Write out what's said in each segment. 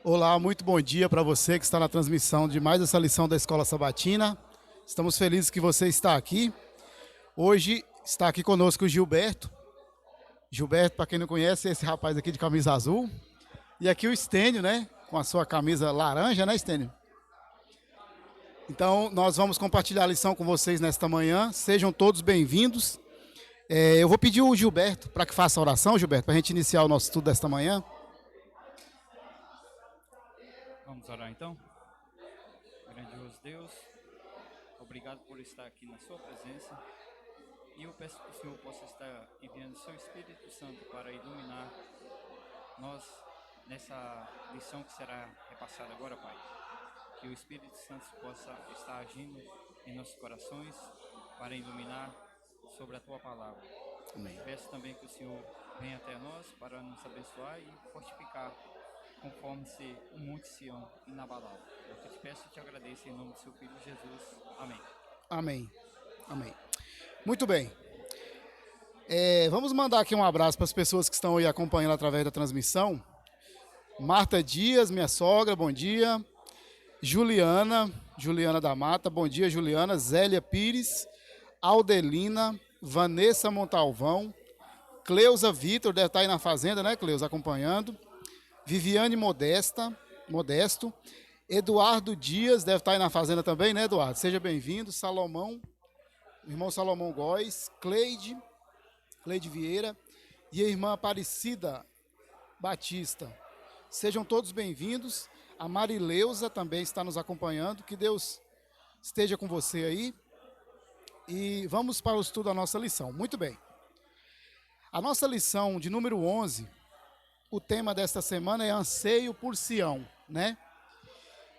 Olá, muito bom dia para você que está na transmissão de mais essa lição da Escola Sabatina. Estamos felizes que você está aqui. Hoje está aqui conosco o Gilberto. Gilberto, para quem não conhece, é esse rapaz aqui de camisa azul. E aqui o Estênio, né? Com a sua camisa laranja, né, Estênio? Então, nós vamos compartilhar a lição com vocês nesta manhã. Sejam todos bem-vindos. Eu vou pedir o Gilberto para que faça a oração, Gilberto, para a gente iniciar o nosso estudo desta manhã. Vamos orar então? Grandioso Deus, obrigado por estar aqui na sua presença. E eu peço que o Senhor possa estar enviando o seu Espírito Santo para iluminar nós nessa lição que será repassada agora, Pai. Que o Espírito Santo possa estar agindo em nossos corações para iluminar sobre a tua palavra. Amém. Peço também que o Senhor venha até nós para nos abençoar e fortificar, conforme-se o Monte Sião inabalável. Eu te peço e te agradeço em nome do seu Filho Jesus. Amém. Amém. Amém. Muito bem. Vamos mandar aqui um abraço para as pessoas que estão aí acompanhando através da transmissão. Marta Dias, minha sogra, bom dia. Juliana da Mata, bom dia, Juliana. Zélia Pires, Aldelina, Vanessa Montalvão, Cleusa Vitor, deve estar aí na fazenda, né, Cleusa, acompanhando. Viviane Modesto, Eduardo Dias, deve estar aí na fazenda também, né, Eduardo? Seja bem-vindo. Salomão, irmão Salomão Góes, Cleide Vieira e a irmã Aparecida Batista. Sejam todos bem-vindos. A Marileuza também está nos acompanhando. Que Deus esteja com você aí. E vamos para o estudo da nossa lição. Muito bem. A nossa lição de número 11, o tema desta semana é anseio por Sião, né?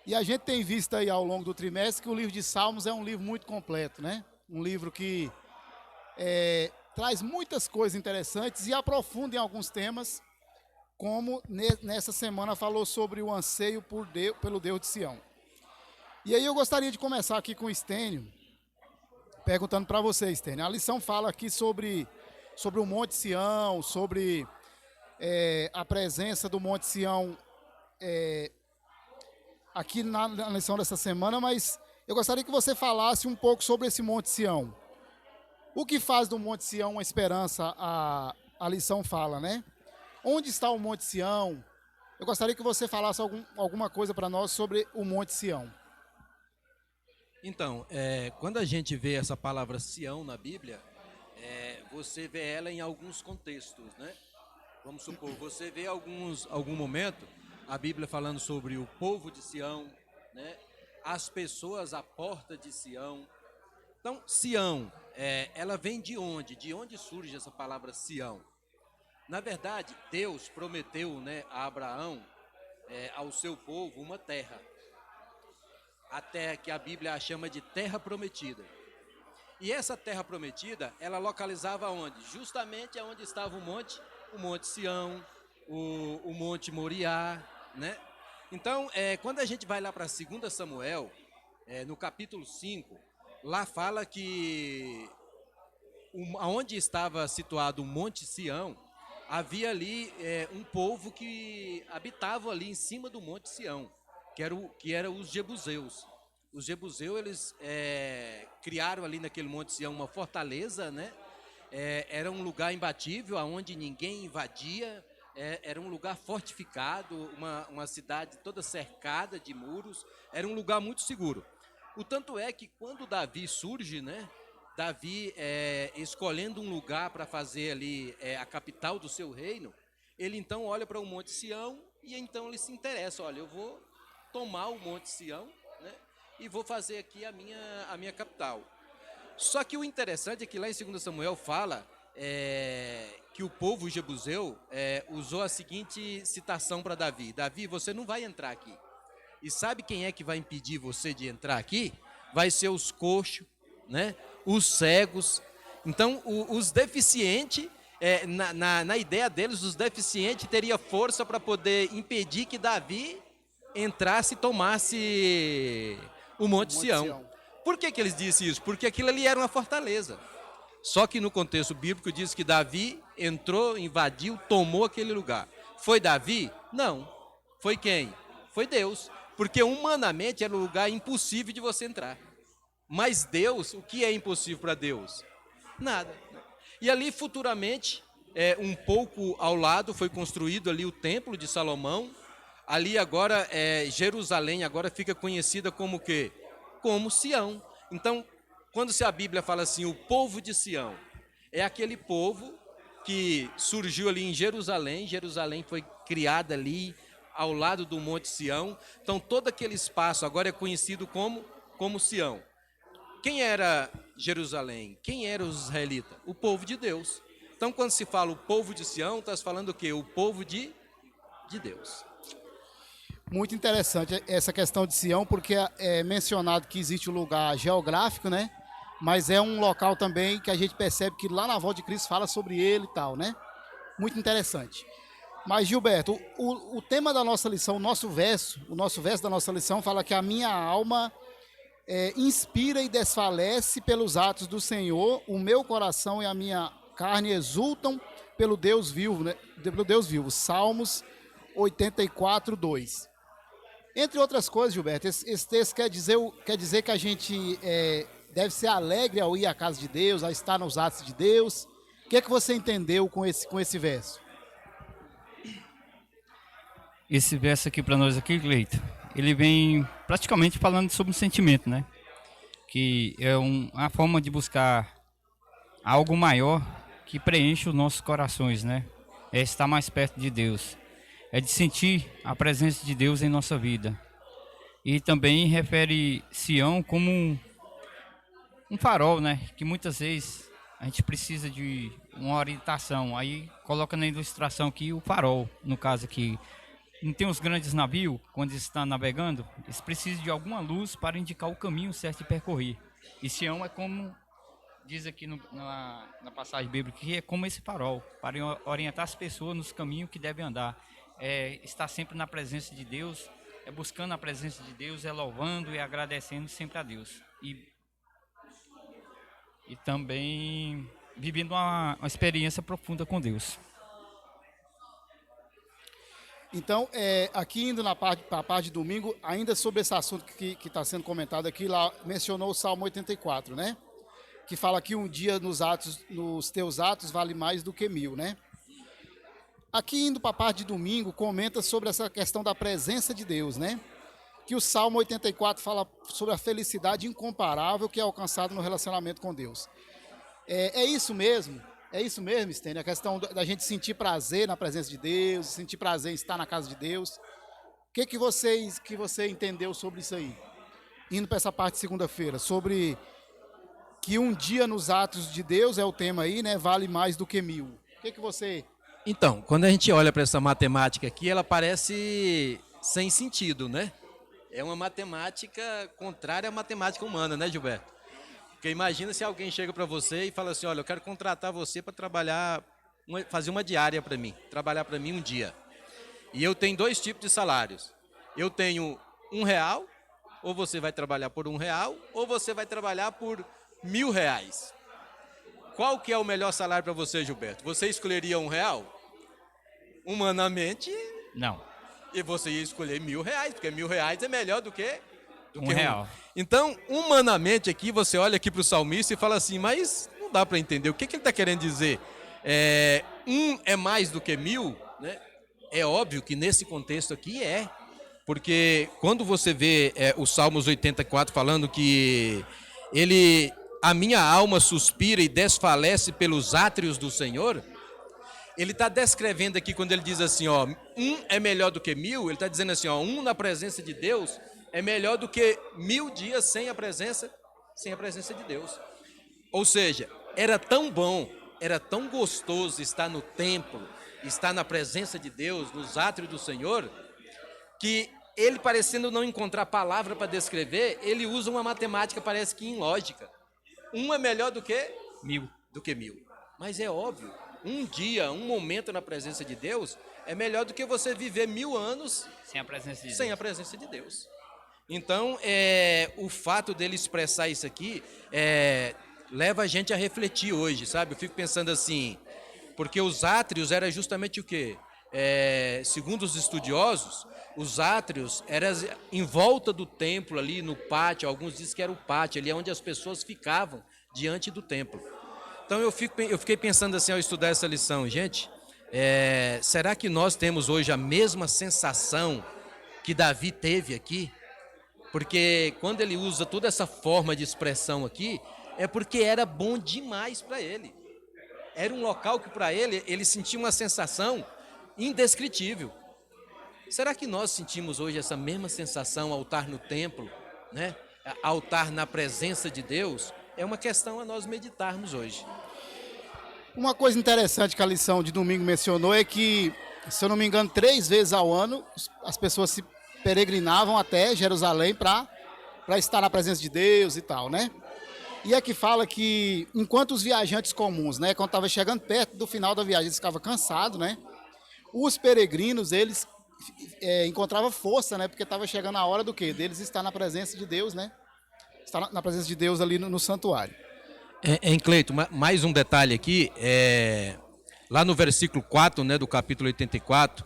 E a gente tem visto aí ao longo do trimestre que o livro de Salmos é um livro muito completo, né? Um livro que traz muitas coisas interessantes e aprofunda em alguns temas, como nessa semana falou sobre o anseio pelo Deus de Sião. E aí eu gostaria de começar aqui com o Estênio, perguntando para você, Estênio. A lição fala aqui sobre o Monte Sião, sobre a presença do Monte Sião aqui na lição dessa semana, mas eu gostaria que você falasse um pouco sobre esse Monte Sião. O que faz do Monte Sião uma esperança, a lição fala, né? Onde está o Monte Sião? Eu gostaria que você falasse alguma coisa para nós sobre o Monte Sião. Então, quando a gente vê essa palavra Sião na Bíblia, você vê ela em alguns contextos, né? Vamos supor, você vê algum momento a Bíblia falando sobre o povo de Sião, né? As pessoas à porta de Sião. Então, Sião, ela vem de onde? De onde surge essa palavra Sião? Na verdade, Deus prometeu, né, a Abraão, ao seu povo, uma terra. A terra que a Bíblia chama de terra prometida. E essa terra prometida, ela localizava onde? Justamente onde estava o Monte Sião, o Monte Moriá, né? Então, quando a gente vai lá para 2 Samuel, no capítulo 5, lá fala que onde estava situado o Monte Sião, havia ali um povo que habitava ali em cima do Monte Sião, que era os jebuseus. Os jebuseus, eles criaram ali naquele Monte Sião uma fortaleza, né? Era um lugar imbatível, onde ninguém invadia, era um lugar fortificado, uma cidade toda cercada de muros, era um lugar muito seguro. O tanto é que quando Davi surge, né? Davi escolhendo um lugar para fazer ali a capital do seu reino, ele então olha para o Monte Sião e então ele se interessa, olha, eu vou tomar o Monte Sião, né? E vou fazer aqui a minha capital. Só que o interessante é que lá em 2 Samuel fala que o povo jebuseu usou a seguinte citação para Davi: Davi, você não vai entrar aqui. E sabe quem é que vai impedir você de entrar aqui? Vai ser os coxos, né? Os cegos. Então, os deficientes, na ideia deles, os deficientes teriam força para poder impedir que Davi entrasse e tomasse o Monte Sião. Por que eles disseram isso? Porque aquilo ali era uma fortaleza. Só que no contexto bíblico diz que Davi entrou, invadiu, tomou aquele lugar. Foi Davi? Não. Foi quem? Foi Deus. Porque humanamente era um lugar impossível de você entrar. Mas Deus, o que é impossível para Deus? Nada. E ali futuramente, um pouco ao lado, foi construído ali o Templo de Salomão. Ali agora, Jerusalém agora fica conhecida como o quê? Como Sião. Então, quando a Bíblia fala assim, o povo de Sião, é aquele povo que surgiu ali em Jerusalém. Jerusalém foi criada ali ao lado do Monte Sião. Então, todo aquele espaço agora é conhecido como Sião. Quem era Jerusalém? Quem eram os israelitas? O povo de Deus. Então, quando se fala o povo de Sião, está se falando o quê? O povo de Deus. Muito interessante essa questão de Sião, porque é mencionado que existe um lugar geográfico, né? Mas é um local também que a gente percebe que lá na volta de Cristo fala sobre ele e tal, né? Muito interessante. Mas, Gilberto, o tema da nossa lição, o nosso verso da nossa lição fala que a minha alma inspira e desfalece pelos atos do Senhor, o meu coração e a minha carne exultam pelo Deus vivo, né? Pelo Deus vivo. Salmos 84, 2. Entre outras coisas, Gilberto, esse texto quer dizer que a gente deve ser alegre ao ir à casa de Deus, a estar nos atos de Deus. O que é que você entendeu com esse verso? Esse verso aqui para nós aqui, Cleito, ele vem praticamente falando sobre um sentimento, né? Que é uma forma de buscar algo maior que preenche os nossos corações, né? É estar mais perto de Deus. É de sentir a presença de Deus em nossa vida. E também refere Sião como um farol, né? Que muitas vezes a gente precisa de uma orientação. Aí coloca na ilustração aqui o farol, no caso aqui. Não tem os grandes navios, quando eles estão navegando, eles precisam de alguma luz para indicar o caminho certo de percorrer. E Sião é como, diz aqui na passagem bíblica, que é como esse farol, para orientar as pessoas nos caminhos que devem andar. É estar sempre na presença de Deus, é buscando a presença de Deus, é louvando e agradecendo sempre a Deus. E também vivendo uma experiência profunda com Deus. Então, aqui indo na parte de domingo, ainda sobre esse assunto que está sendo comentado aqui, lá mencionou o Salmo 84, né? Que fala que um dia nos teus atos vale mais do que 1000, né? Aqui indo para a parte de domingo, comenta sobre essa questão da presença de Deus, né? Que o Salmo 84 fala sobre a felicidade incomparável que é alcançada no relacionamento com Deus. É isso mesmo? É isso mesmo, Stênio? A questão da gente sentir prazer na presença de Deus, sentir prazer em estar na casa de Deus. O que você entendeu sobre isso aí? Indo para essa parte de segunda-feira, sobre que um dia nos atos de Deus, é o tema aí, né? Vale mais do que 1000. O que você... Então, quando a gente olha para essa matemática aqui, ela parece sem sentido, né? É uma matemática contrária à matemática humana, né, Gilberto? Porque imagina se alguém chega para você e fala assim, olha, eu quero contratar você para trabalhar, fazer uma diária para mim, trabalhar para mim um dia. E eu tenho 2 tipos de salários. Eu tenho R$1, ou você vai trabalhar por R$1, ou você vai trabalhar por R$1.000. Qual que é o melhor salário para você, Gilberto? Você escolheria R$1? Humanamente, não. E você ia escolher R$1.000, porque R$1.000 é melhor do que R$1. Então, humanamente aqui, você olha aqui para o salmista e fala assim, mas não dá para entender. O que ele está querendo dizer? É mais do que 1000, né? É óbvio que nesse contexto aqui porque quando você vê o Salmos 84 falando que a minha alma suspira e desfalece pelos átrios do Senhor, ele está descrevendo aqui quando ele diz assim, ó, é melhor do que 1000, ele está dizendo assim, ó, na presença de Deus é melhor do que 1000 dias sem a presença de Deus. Ou seja, era tão bom, era tão gostoso estar no templo, estar na presença de Deus, nos átrios do Senhor, que ele, parecendo não encontrar palavra para descrever, ele usa uma matemática, parece que ilógica. É melhor do que 1000. Do que 1000. Mas é óbvio, um dia, um momento na presença de Deus é melhor do que você viver 1000 anos sem a presença de Deus. Sem a presença de Deus. Então, o fato dele expressar isso aqui leva a gente a refletir hoje, sabe? Eu fico pensando assim, porque os átrios era justamente o quê? segundo os estudiosos, os átrios eram em volta do templo, ali no pátio. Alguns dizem que era o pátio, ali onde as pessoas ficavam diante do templo. Então eu fiquei pensando assim ao estudar essa lição, gente, será que nós temos hoje a mesma sensação que Davi teve aqui? Porque quando ele usa toda essa forma de expressão aqui, é porque era bom demais para ele. Era um local que para ele sentia uma sensação indescritível. Será que nós sentimos hoje essa mesma sensação ao estar no templo, né? Ao estar na presença de Deus? É uma questão a nós meditarmos hoje. Uma coisa interessante que a lição de domingo mencionou é que, se eu não me engano, 3 vezes ao ano as pessoas se peregrinavam até Jerusalém para estar na presença de Deus e tal, né? E aqui fala que, enquanto os viajantes comuns, né, quando estava chegando perto do final da viagem, eles ficavam cansados, né? Os peregrinos, eles encontravam força, né? Porque estava chegando a hora do quê? Deles estar na presença de Deus, né? Estar na presença de Deus ali no santuário. Cleito, mais um detalhe aqui, lá no versículo 4, né, do capítulo 84,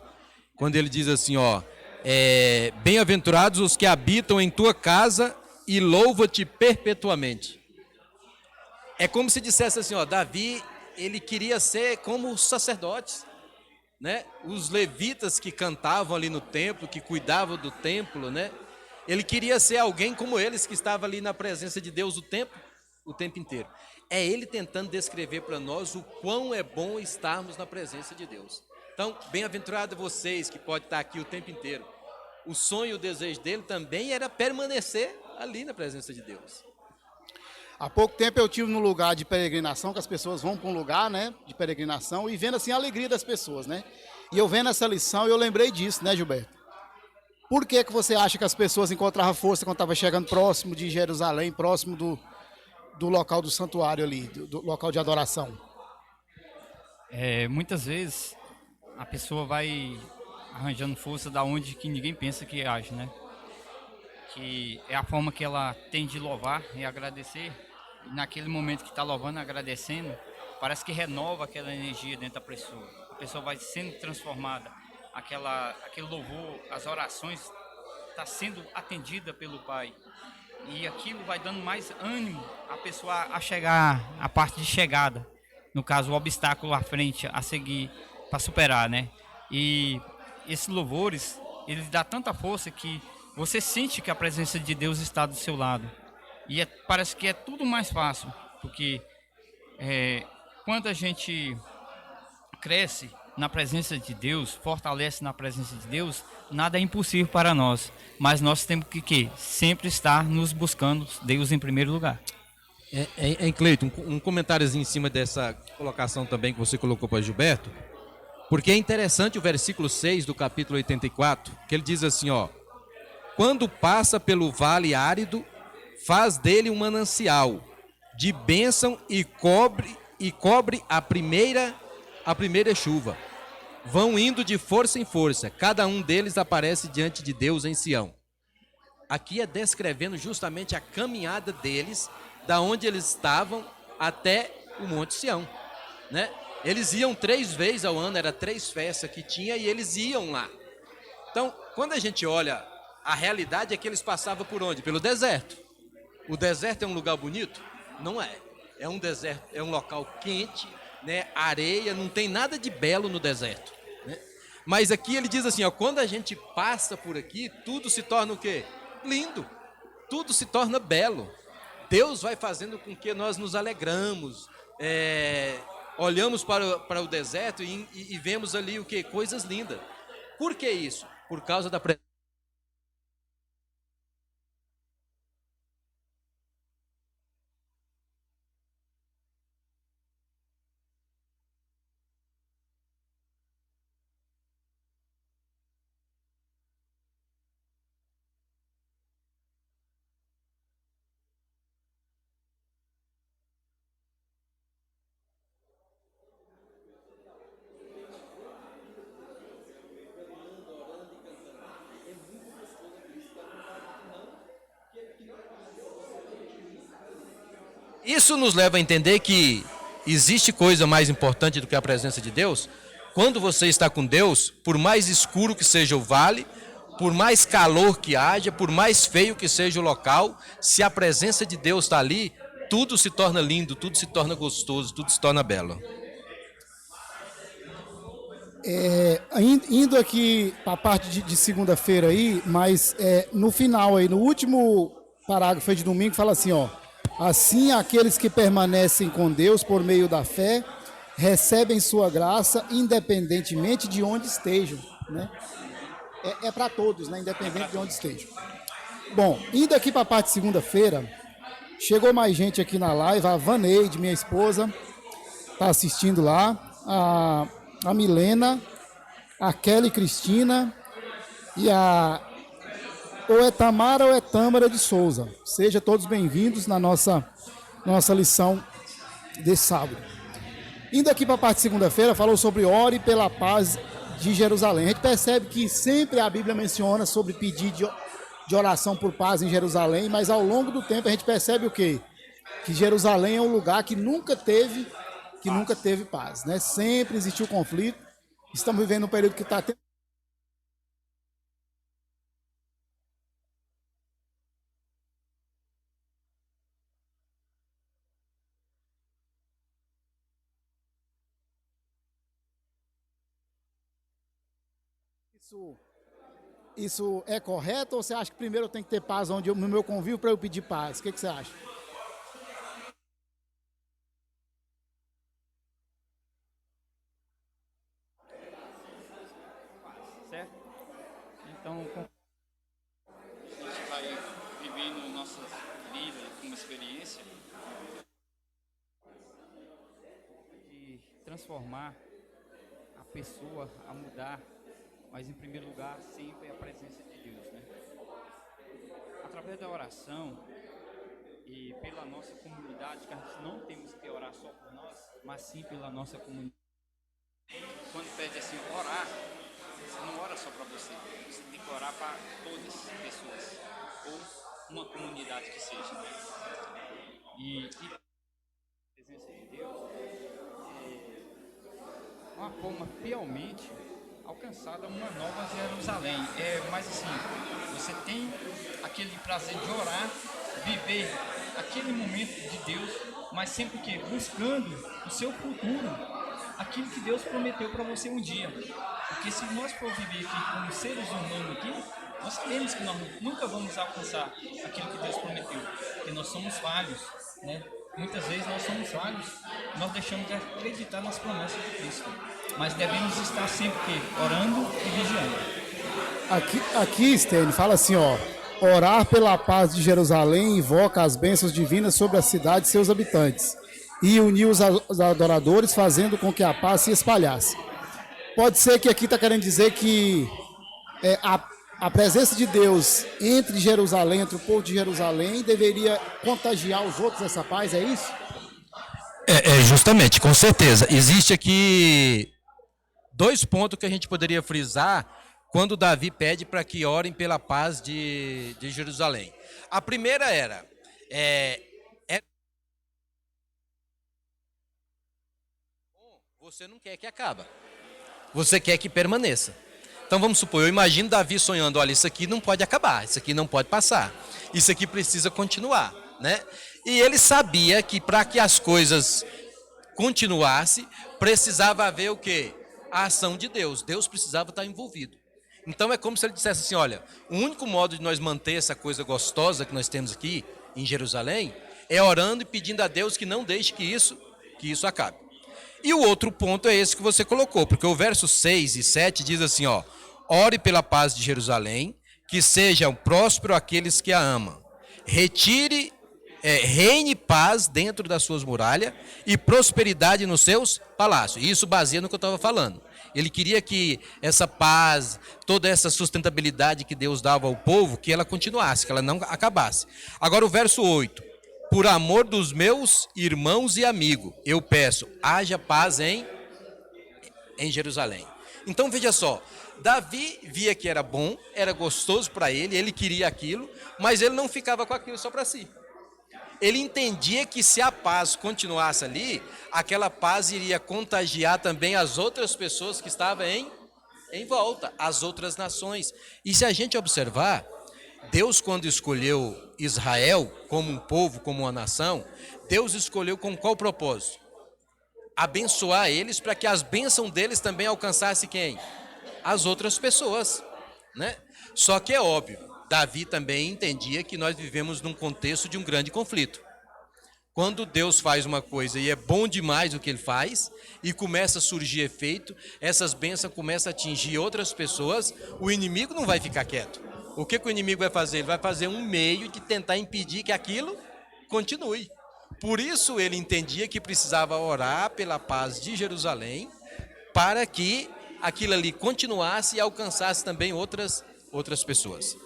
quando ele diz assim, ó, bem-aventurados os que habitam em tua casa e louva-te perpetuamente. É como se dissesse assim, ó, Davi, ele queria ser como os sacerdotes, né? Os levitas que cantavam ali no templo, que cuidavam do templo, né? Ele queria ser alguém como eles, que estava ali na presença de Deus o tempo inteiro. É ele tentando descrever para nós o quão é bom estarmos na presença de Deus. Então, bem-aventurado vocês que podem estar aqui o tempo inteiro. O sonho e o desejo dele também era permanecer ali na presença de Deus. Há pouco tempo eu estive num lugar de peregrinação, que as pessoas vão para um lugar, né, de peregrinação, e vendo assim a alegria das pessoas, né? E eu vendo essa lição, eu lembrei disso, né, Gilberto? Por que você acha que as pessoas encontravam força quando estavam chegando próximo de Jerusalém, próximo do local do santuário ali, do local de adoração? Muitas vezes a pessoa vai arranjando força da onde que ninguém pensa que age, né? Que é a forma que ela tem de louvar e agradecer. E naquele momento que está louvando e agradecendo, parece que renova aquela energia dentro da pessoa. A pessoa vai sendo transformada. Aquele louvor, as orações, está sendo atendida pelo Pai. E aquilo vai dando mais ânimo à pessoa a chegar, a parte de chegada. No caso, o obstáculo à frente, a seguir, para superar, né? E esses louvores, eles dão tanta força que você sente que a presença de Deus está do seu lado. E parece que é tudo mais fácil, porque quando a gente cresce na presença de Deus, fortalece na presença de Deus, nada é impossível para nós. Mas nós temos que sempre estar nos buscando Deus em primeiro lugar. Cleiton, um comentáriozinho em cima dessa colocação também que você colocou para Gilberto, porque é interessante o versículo 6 do capítulo 84, que ele diz assim, ó, quando passa pelo vale árido, faz dele um manancial de bênção e cobre a primeira chuva. Vão indo de força em força, cada um deles aparece diante de Deus em Sião. Aqui é descrevendo justamente a caminhada deles, da onde eles estavam até o Monte Sião, né? Eles iam 3 vezes ao ano, era 3 festas que tinha e eles iam lá. Então, quando a gente olha, a realidade é que eles passavam por onde? Pelo deserto. O deserto é um lugar bonito? Não é. É um deserto, é um local quente, né? Areia, não tem nada de belo no deserto, né? Mas aqui ele diz assim, ó, quando a gente passa por aqui, tudo se torna o quê? Lindo. Tudo se torna belo. Deus vai fazendo com que nós nos alegramos, olhamos para o deserto e vemos ali o quê? Coisas lindas. Por que isso? Por causa da presença. Isso nos leva a entender que existe coisa mais importante do que a presença de Deus quando você está com Deus, por mais escuro que seja o vale, por mais calor que haja, por mais feio que seja o local, se a presença de Deus está ali, tudo se torna lindo, tudo se torna gostoso, tudo se torna belo. Indo aqui para a parte de segunda-feira aí, mas no final aí, no último parágrafo aí de domingo, fala assim, ó: assim aqueles que permanecem com Deus por meio da fé, recebem sua graça independentemente de onde estejam, né? É para todos, né? Independente de onde estejam. Bom, indo aqui para a parte de segunda-feira, chegou mais gente aqui na live, a Vaneide, minha esposa, está assistindo lá, a Milena, a Kelly Cristina e a Oetamara ou Etâmara de Souza. Sejam todos bem-vindos na nossa lição desse sábado. Indo aqui para a parte de segunda-feira, falou sobre ore pela paz de Jerusalém. A gente percebe que sempre a Bíblia menciona sobre pedir de oração por paz em Jerusalém, mas ao longo do tempo a gente percebe o quê? Que Jerusalém é um lugar que nunca teve paz, né? Sempre existiu conflito. Estamos vivendo um período que está tendo Isso é correto ou você acha que primeiro eu tenho que ter paz no meu convívio para eu pedir paz? O que você acha? Certo? Então, a gente vai vivendo nossa vida como experiência de transformar a pessoa a mudar, mas em primeiro lugar sempre a presença de Deus, né? Através da oração e pela nossa comunidade, que a gente não temos que orar só por nós, mas sim pela nossa comunidade. Quando pede assim, orar, você não ora só para você tem que orar para todas as pessoas, ou uma comunidade que seja. E a presença de Deus é uma forma fielmente alcançada uma nova Jerusalém. Mas assim, você tem aquele prazer de orar, viver aquele momento de Deus, mas sempre que buscando o seu futuro, aquilo que Deus prometeu para você um dia. Porque se nós for viver aqui como seres humanos aqui, nós sabemos que nós nunca vamos alcançar aquilo que Deus prometeu, porque nós somos falhos, né? Muitas vezes nós somos falhos, nós deixamos de acreditar nas promessas de Cristo, mas devemos estar sempre orando e vigiando. Aqui Stênio, fala assim, ó: orar pela paz de Jerusalém invoca as bênçãos divinas sobre a cidade e seus habitantes, e unir os adoradores, fazendo com que a paz se espalhasse. Pode ser que aqui está querendo dizer que a presença de Deus entre Jerusalém, entre o povo de Jerusalém, deveria contagiar os outros essa paz, é isso? Justamente, com certeza. Existe aqui dois pontos que a gente poderia frisar quando Davi pede para que orem pela paz de Jerusalém. A primeira você não quer que acabe, você quer que permaneça. Então vamos supor, eu imagino Davi sonhando, olha, isso aqui não pode acabar, isso aqui não pode passar, isso aqui precisa continuar, né? E ele sabia que para que as coisas continuassem, precisava haver o quê? A ação de Deus. Deus precisava estar envolvido. Então é como se ele dissesse assim, olha, o único modo de nós manter essa coisa gostosa que nós temos aqui em Jerusalém é orando e pedindo a Deus que não deixe que isso acabe. E o outro ponto é esse que você colocou, porque o verso 6 e 7 diz assim, ó: ore pela paz de Jerusalém, que sejam prósperos aqueles que a amam. Reine paz dentro das suas muralhas e prosperidade nos seus palácios. E isso baseia no que eu estava falando. Ele queria que essa paz, toda essa sustentabilidade que Deus dava ao povo, que ela continuasse, que ela não acabasse. Agora o verso 8. Por amor dos meus irmãos e amigos, eu peço, haja paz em Jerusalém. Então veja só, Davi via que era bom, era gostoso para ele, ele queria aquilo, mas ele não ficava com aquilo só para si. Ele entendia que se a paz continuasse ali, aquela paz iria contagiar também as outras pessoas que estavam em volta, as outras nações. E se a gente observar, Deus, quando escolheu Israel como um povo, como uma nação, Deus escolheu com qual propósito? Abençoar eles para que as bênçãos deles também alcançassem quem? As outras pessoas, né? Só que é óbvio, Davi também entendia que nós vivemos num contexto de um grande conflito. Quando Deus faz uma coisa e é bom demais o que ele faz, e começa a surgir efeito, essas bênçãos começam a atingir outras pessoas, o inimigo não vai ficar quieto. O que o inimigo vai fazer? Ele vai fazer um meio de tentar impedir que aquilo continue. Por isso ele entendia que precisava orar pela paz de Jerusalém, para que aquilo ali continuasse e alcançasse também outras pessoas.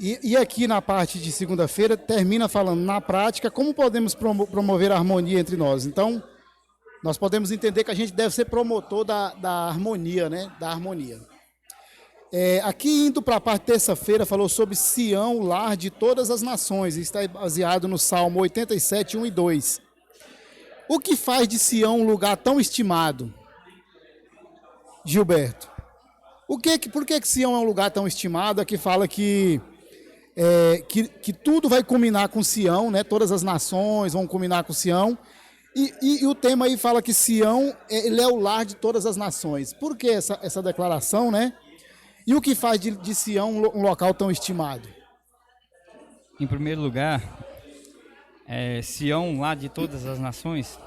E aqui na parte de segunda-feira termina falando, na prática, como podemos promover a harmonia entre nós. Então, nós podemos entender que a gente deve ser promotor da harmonia, né? Da harmonia. Aqui indo para a parte de terça-feira, falou sobre Sião, lar de todas as nações. Está baseado no Salmo 87, 1 e 2. O que faz de Sião um lugar tão estimado? Gilberto. Por que Sião é um lugar tão estimado? Aqui fala que tudo vai culminar com Sião, né? Todas as nações vão culminar com Sião. E o tema aí fala que Sião ele é o lar de todas as nações. Por que essa declaração, né? E o que faz de Sião um local tão estimado? Em primeiro lugar, Sião, lar de todas as nações.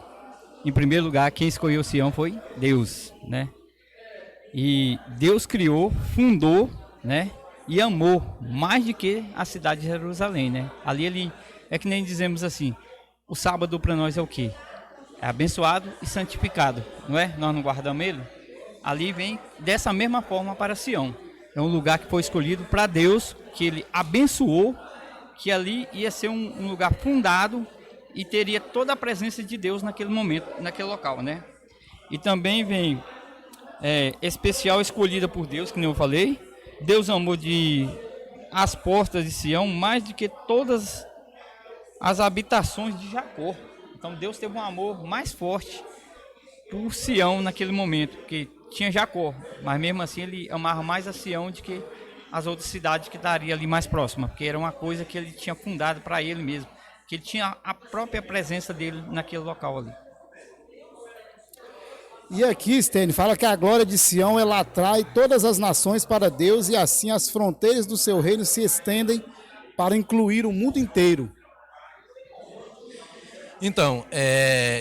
Em primeiro lugar, quem escolheu Sião foi Deus, né? E Deus criou, fundou, né? E amou mais do que a cidade de Jerusalém, né? Ali ele é que nem dizemos assim, o sábado para nós é o quê? É abençoado e santificado, não é? Nós não guardamos ele. Ali vem dessa mesma forma para Sião. É um lugar que foi escolhido para Deus, que ele abençoou, que ali ia ser um lugar fundado e teria toda a presença de Deus naquele momento, naquele local, né? E também vem especial escolhida por Deus, que nem eu falei. Deus amou as portas de Sião mais do que todas as habitações de Jacó. Então Deus teve um amor mais forte por Sião naquele momento, porque tinha Jacó, mas mesmo assim ele amava mais a Sião do que as outras cidades que estaria ali mais próximas, porque era uma coisa que ele tinha fundado para ele mesmo, que ele tinha a própria presença dele naquele local ali. E aqui, Stênio, fala que a glória de Sião, ela atrai todas as nações para Deus e assim as fronteiras do seu reino se estendem para incluir o mundo inteiro. Então,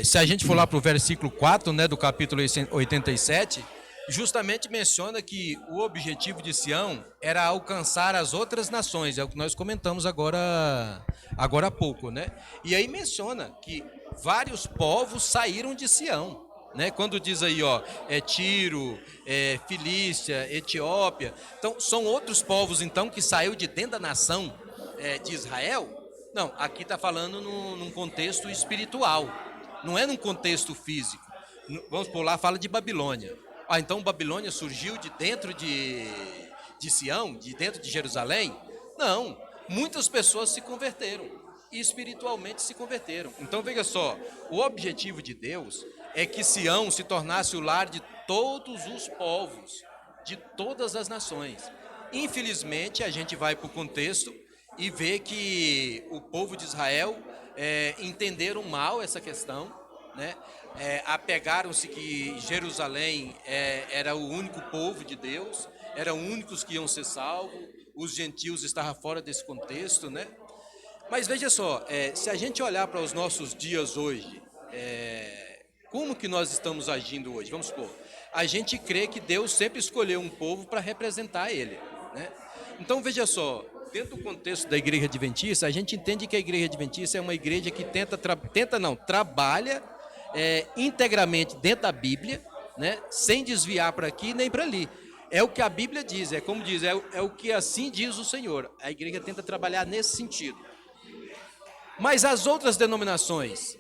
se a gente for lá para o versículo 4, né, do capítulo 87, justamente menciona que o objetivo de Sião era alcançar as outras nações, é o que nós comentamos agora há pouco, né? E aí menciona que vários povos saíram de Sião. Né? Quando diz aí, Tiro, Filístia, Etiópia, então são outros povos então que saiu de dentro da nação de Israel? Não, aqui está falando num contexto espiritual, não é num contexto físico. Vamos por lá, fala de Babilônia. Então Babilônia surgiu de dentro de Sião, de dentro de Jerusalém? Não, muitas pessoas se converteram, espiritualmente se converteram. Então veja só, o objetivo de Deus é que Sião se tornasse o lar de todos os povos, de todas as nações. Infelizmente, a gente vai para o contexto e vê que o povo de Israel entenderam mal essa questão, né? Apegaram-se que Jerusalém era o único povo de Deus, eram únicos que iam ser salvos, os gentios estavam fora desse contexto, né? Mas veja só, se a gente olhar para os nossos dias hoje, como que nós estamos agindo hoje? Vamos supor, a gente crê que Deus sempre escolheu um povo para representar ele, né? Então veja só, dentro do contexto da igreja adventista, a gente entende que a igreja adventista é uma igreja que trabalha integralmente dentro da Bíblia, né? Sem desviar para aqui nem para ali. É o que a Bíblia diz, como diz, é o que assim diz o Senhor. A igreja tenta trabalhar nesse sentido. Mas as outras denominações,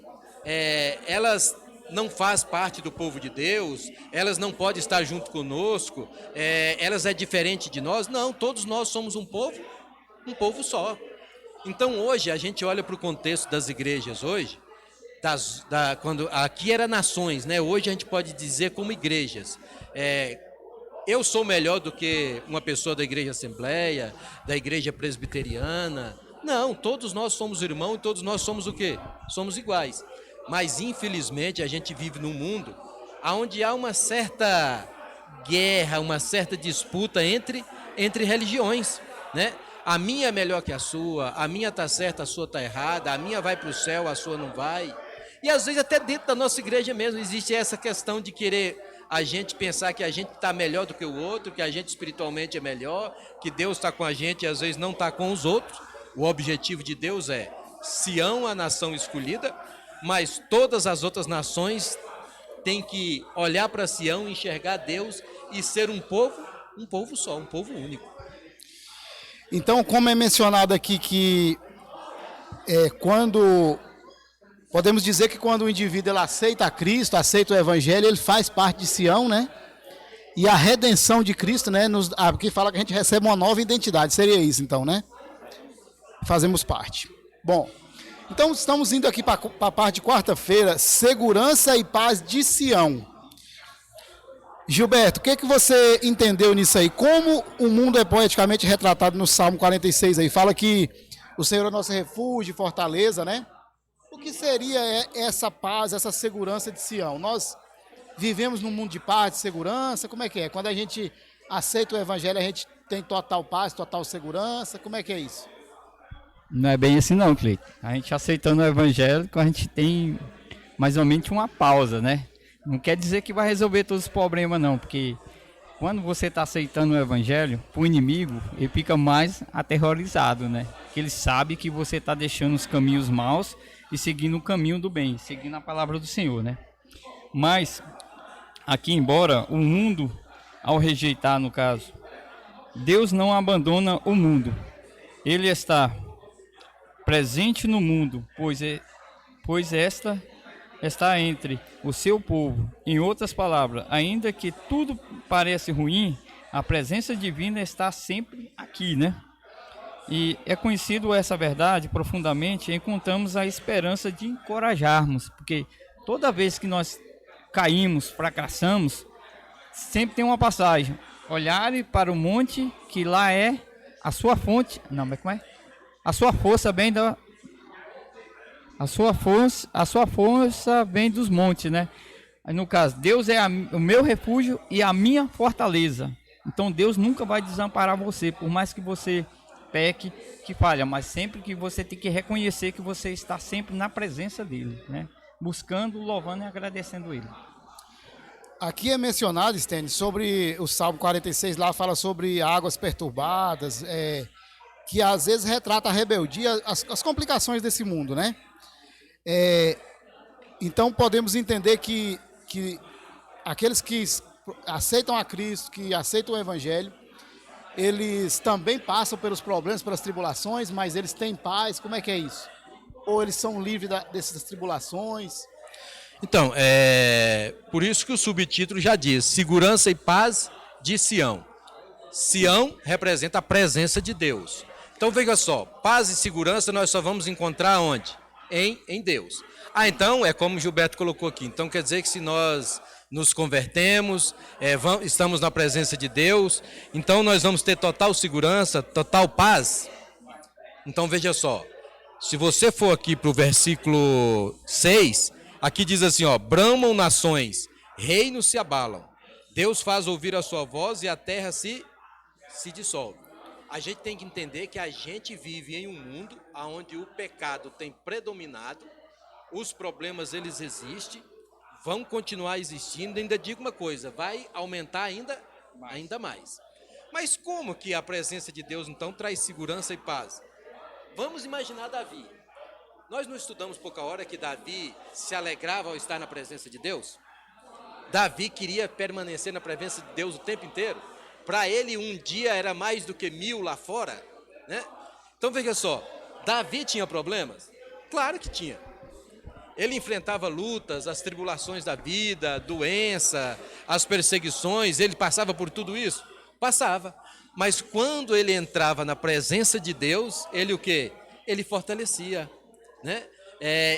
elas não fazem parte do povo de Deus, elas não podem estar junto conosco, elas é diferente de nós. Não, todos nós somos um povo só. Então hoje a gente olha para o contexto das igrejas hoje, quando aqui era nações, né? Hoje a gente pode dizer como igrejas. Eu sou melhor do que uma pessoa da igreja Assembleia, da igreja presbiteriana. Não, todos nós somos irmãos e todos nós somos o quê? Somos iguais. Mas infelizmente a gente vive num mundo onde há uma certa guerra, uma certa disputa entre religiões, né? A minha é melhor que a minha está certa, a sua está errada, a minha vai para o céu, a sua não vai. E às vezes até dentro da nossa igreja mesmo existe essa questão de querer a gente pensar que a gente está melhor do que o outro, que a gente espiritualmente é melhor, que Deus está com a gente e às vezes não está com os outros. O objetivo de Deus é Sião, a nação escolhida, mas todas as outras nações têm que olhar para Sião, enxergar Deus e ser um povo só, um povo único. Então, como é mencionado aqui que quando podemos dizer que quando o indivíduo ele aceita a Cristo, aceita o Evangelho, ele faz parte de Sião, né? E a redenção de Cristo, né? Aqui fala que a gente recebe uma nova identidade. Seria isso, então, né? Fazemos parte. Bom, então estamos indo aqui para a parte de quarta-feira, segurança e paz de Sião. Gilberto, o que você entendeu nisso aí? Como o mundo é poeticamente retratado no Salmo 46 aí? Fala que o Senhor é nosso refúgio, fortaleza, né? O que seria essa paz, essa segurança de Sião? Nós vivemos num mundo de paz, de segurança, como é que é? Quando a gente aceita o Evangelho, a gente tem total paz, total segurança, como é que é isso? Não é bem assim não, Cleiton. A gente aceitando o Evangelho, a gente tem mais ou menos uma pausa, né? Não quer dizer que vai resolver todos os problemas não, porque quando você está aceitando o Evangelho, o inimigo, ele fica mais aterrorizado, né? Porque ele sabe que você está deixando os caminhos maus e seguindo o caminho do bem, seguindo a palavra do Senhor, né? Mas, aqui embora o mundo, ao rejeitar no caso, Deus não abandona o mundo. Ele está presente no mundo, pois esta está entre o seu povo. Em outras palavras, ainda que tudo pareça ruim, a presença divina está sempre aqui, né? E é conhecido essa verdade profundamente, encontramos a esperança de encorajarmos, porque toda vez que nós caímos, fracassamos, sempre tem uma passagem. Olhare para o monte, que lá é a sua fonte. Não, mas como é? A sua força vem da... A sua força vem dos montes, né? No caso, Deus é o meu refúgio e a minha fortaleza. Então Deus nunca vai desamparar você, por mais que você peque, que falha, mas sempre que você tem que reconhecer que você está sempre na presença dele, né? Buscando, louvando e agradecendo ele. Aqui é mencionado, Stênio, sobre o Salmo 46, lá fala sobre águas perturbadas, que às vezes retrata a rebeldia, as complicações desse mundo, né? Então podemos entender que aqueles que aceitam a Cristo, que aceitam o Evangelho, eles também passam pelos problemas, pelas tribulações, mas eles têm paz. Como é que é isso? Ou eles são livres dessas tribulações? Então, por isso que o subtítulo já diz, segurança e paz de Sião. Sião representa a presença de Deus. Então veja só, paz e segurança nós só vamos encontrar onde? Em Deus. Então é como o Gilberto colocou aqui, então quer dizer que se nós nos convertemos, estamos na presença de Deus, então nós vamos ter total segurança, total paz. Então veja só, se você for aqui para o versículo 6, aqui diz assim, ó, bramam nações, reinos se abalam, Deus faz ouvir a sua voz e a terra se dissolve. A gente tem que entender que a gente vive em um mundo onde o pecado tem predominado, os problemas eles existem, vão continuar existindo, ainda digo uma coisa, vai aumentar ainda mais. Mas como que a presença de Deus então traz segurança e paz? Vamos imaginar Davi. Nós não estudamos pouca hora que Davi se alegrava ao estar na presença de Deus? Davi queria permanecer na presença de Deus o tempo inteiro? Para ele um dia era mais do que 1000 lá fora, né? Então veja só, Davi tinha problemas? Claro que tinha. Ele enfrentava lutas, as tribulações da vida, doença, as perseguições, ele passava por tudo isso? Passava. Mas quando ele entrava na presença de Deus, ele o quê? ele fortalecia, né?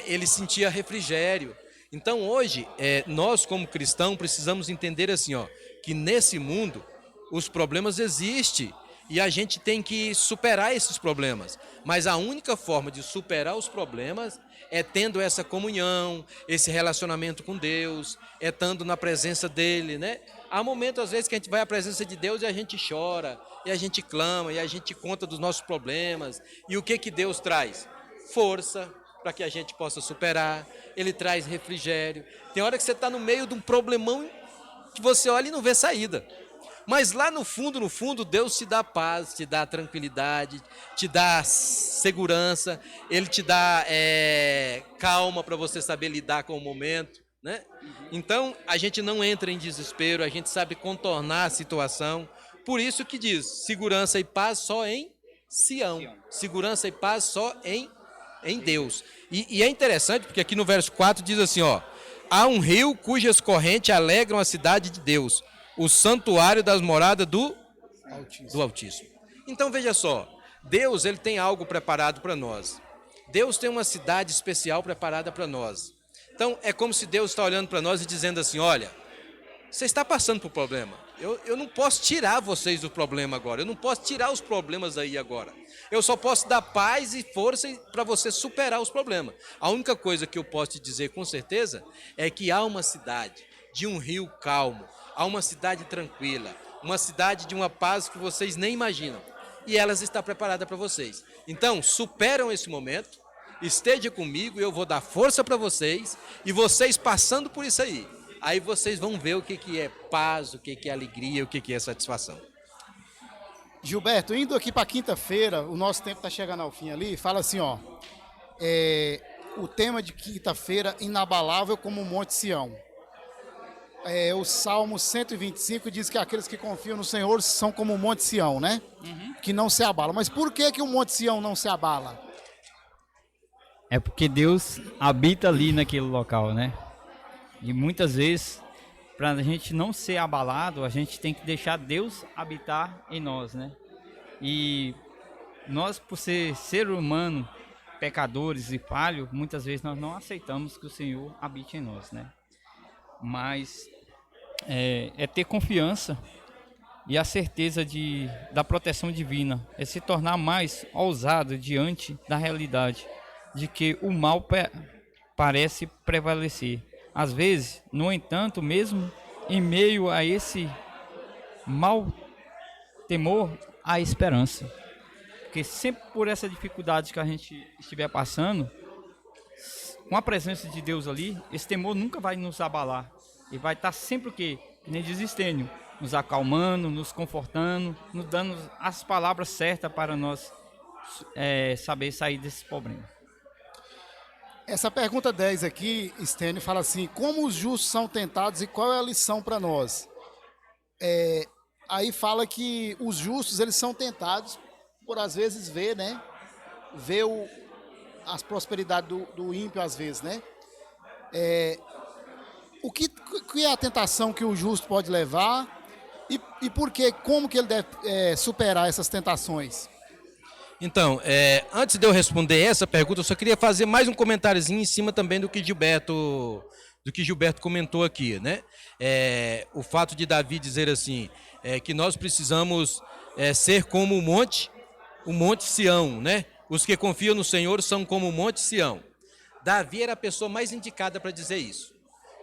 Ele sentia refrigério. Então hoje, nós como cristãos precisamos entender assim, ó, que nesse mundo os problemas existem e a gente tem que superar esses problemas. Mas a única forma de superar os problemas é tendo essa comunhão, esse relacionamento com Deus, é estando na presença dele, né? Há momentos, às vezes, que a gente vai à presença de Deus e a gente chora, e a gente clama, e a gente conta dos nossos problemas. E o que Deus traz? Força para que a gente possa superar. Ele traz refrigério. Tem hora que você está no meio de um problemão que você olha e não vê saída. Mas lá no fundo, Deus te dá paz, te dá tranquilidade, te dá segurança, Ele te dá calma para você saber lidar com o momento, né? Então, a gente não entra em desespero, a gente sabe contornar a situação. Por isso que diz, segurança e paz só em Sião. Segurança e paz só em Deus. E é interessante, porque aqui no verso 4 diz assim, ó, há um rio cujas correntes alegram a cidade de Deus, o santuário das moradas do Altíssimo. Então veja só, Deus ele tem algo preparado para nós. Deus tem uma cidade especial preparada para nós. Então é como se Deus está olhando para nós e dizendo assim, olha, você está passando por problema. Eu não posso tirar vocês do problema agora. Eu não posso tirar os problemas aí agora. Eu só posso dar paz e força para você superar os problemas. A única coisa que eu posso te dizer com certeza é que há uma cidade de um rio calmo, há uma cidade tranquila, uma cidade de uma paz que vocês nem imaginam. E ela está preparada para vocês. Então, superam esse momento, esteja comigo e eu vou dar força para vocês. E vocês passando por isso aí vocês vão ver o que é paz, o que é alegria, o que é satisfação. Gilberto, indo aqui para quinta-feira, o nosso tempo está chegando ao fim ali, fala assim, ó, o tema de quinta-feira, inabalável como o Monte Sião. O Salmo 125 diz que aqueles que confiam no Senhor são como o Monte Sião, né? Que não se abala. Mas por que o Monte Sião não se abala? É porque Deus habita ali naquele local, né? E muitas vezes, para a gente não ser abalado, a gente tem que deixar Deus habitar em nós, né? E nós, por ser humano, pecadores e falhos, muitas vezes nós não aceitamos que o Senhor habite em nós, né? Mas é ter confiança e a certeza da proteção divina, é se tornar mais ousado diante da realidade de que o mal parece prevalecer. Às vezes, no entanto, mesmo em meio a esse mau temor, há esperança. Porque sempre por essa dificuldade que a gente estiver passando, com a presença de Deus ali, esse temor nunca vai nos abalar. E vai estar sempre o quê? Nem desistênio, nos acalmando, nos confortando, nos dando as palavras certas para nós saber sair desse problema. Essa pergunta 10 aqui, Stênio, fala assim, como os justos são tentados e qual é a lição para nós? Aí fala que os justos, eles são tentados por, às vezes, ver, né? Ver as prosperidades do ímpio, às vezes, né? O que é a tentação que o justo pode levar e por quê? Como que ele deve superar essas tentações? Então, antes de eu responder essa pergunta, eu só queria fazer mais um comentáriozinho em cima também do que Gilberto comentou aqui, né? O fato de Davi dizer assim, que nós precisamos ser como o monte Sião, né? Os que confiam no Senhor são como o monte Sião. Davi era a pessoa mais indicada para dizer isso.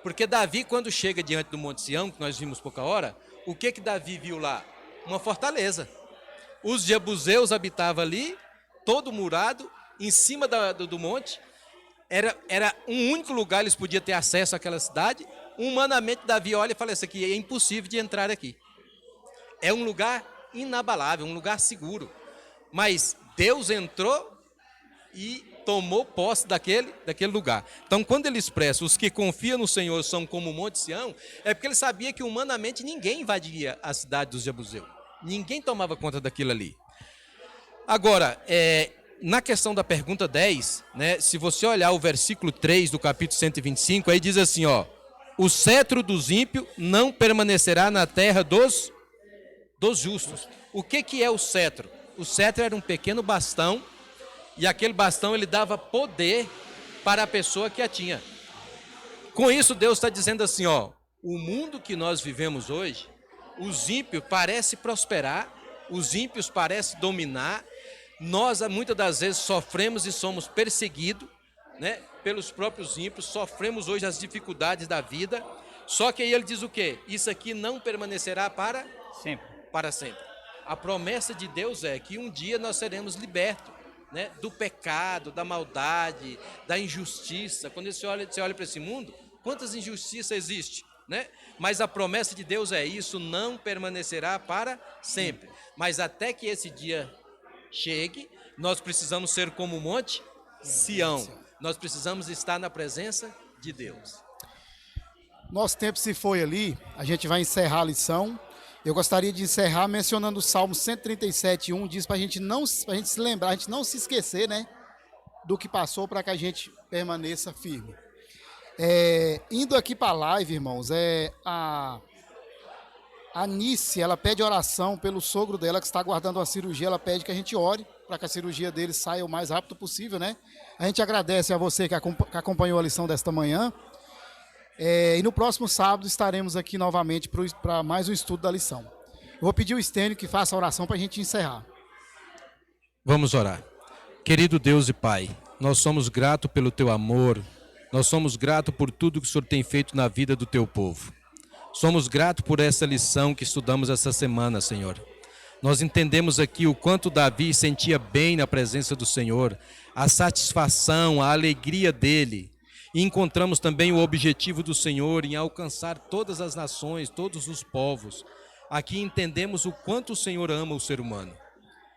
Porque Davi, quando chega diante do monte Sião, que nós vimos pouca hora, o que Davi viu lá? Uma fortaleza. Os jebuseus habitavam ali, todo murado, em cima do monte. Era um único lugar eles podiam ter acesso àquela cidade. Humanamente, Davi olha e fala, isso aqui é impossível de entrar aqui. É um lugar inabalável, um lugar seguro. Mas Deus entrou e tomou posse daquele lugar. Então, quando ele expressa, os que confiam no Senhor são como o Monte Sião, é porque ele sabia que humanamente ninguém invadia a cidade dos jebuseus. Ninguém tomava conta daquilo ali. Agora, na questão da pergunta 10, né, se você olhar o versículo 3 do capítulo 125, aí diz assim, ó, o cetro dos ímpios não permanecerá na terra dos justos. O que é o cetro? O cetro era um pequeno bastão E aquele bastão ele dava poder para a pessoa que a tinha. Com isso Deus está dizendo assim, ó, o mundo que nós vivemos hoje, os ímpios parecem prosperar, os ímpios parecem dominar, nós muitas das vezes sofremos e somos perseguidos, né, pelos próprios ímpios, sofremos hoje as dificuldades da vida, só que aí ele diz o quê? Isso aqui não permanecerá para Sempre. para sempre. A promessa de Deus é que um dia nós seremos libertos, né, do pecado, da maldade, da injustiça. Quando você olha para esse mundo, quantas injustiças existem, né? Mas a promessa de Deus é isso, não permanecerá para sempre. Mas até que esse dia chegue, nós precisamos ser como o Monte Sião. Nós precisamos estar na presença de Deus. Nosso tempo se foi ali, a gente vai encerrar a lição. Eu gostaria de encerrar mencionando o Salmo 137:1, diz pra gente se lembrar, a gente não se esquecer, né, do que passou para que a gente permaneça firme. Indo aqui para a live, irmãos, a Nice, ela pede oração pelo sogro dela que está aguardando uma cirurgia, ela pede que a gente ore para que a cirurgia dele saia o mais rápido possível, né? A gente agradece a você que acompanhou a lição desta manhã. E no próximo sábado estaremos aqui novamente para mais um estudo da lição. Eu vou pedir ao Estênio que faça a oração para a gente encerrar. Vamos orar. Querido Deus e Pai, nós somos gratos pelo Teu amor, nós somos gratos por tudo que o Senhor tem feito na vida do Teu povo. Somos gratos por essa lição que estudamos essa semana, Senhor. Nós entendemos aqui o quanto Davi sentia bem na presença do Senhor, a satisfação, a alegria dele. E encontramos também o objetivo do Senhor em alcançar todas as nações, todos os povos. Aqui entendemos o quanto o Senhor ama o ser humano.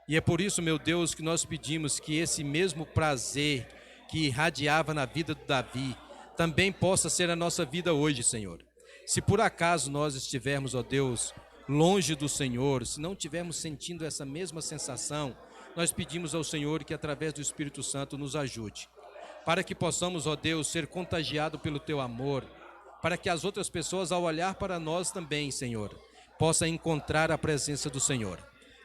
E é por isso, meu Deus, que nós pedimos que esse mesmo prazer que irradiava na vida de Davi também possa ser a nossa vida hoje, Senhor. Se por acaso nós estivermos, ó Deus, longe do Senhor, se não estivermos sentindo essa mesma sensação, nós pedimos ao Senhor que através do Espírito Santo nos ajude. Para que possamos, ó Deus, ser contagiados pelo Teu amor, para que as outras pessoas, ao olhar para nós também, Senhor, possam encontrar a presença do Senhor.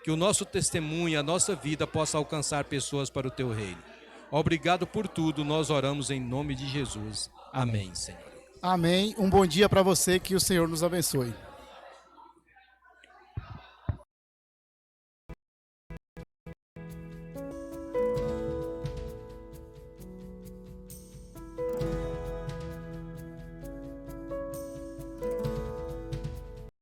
Que o nosso testemunho, a nossa vida possa alcançar pessoas para o Teu reino. Obrigado por tudo, nós oramos em nome de Jesus. Amém, Senhor. Amém. Um bom dia para você, que o Senhor nos abençoe.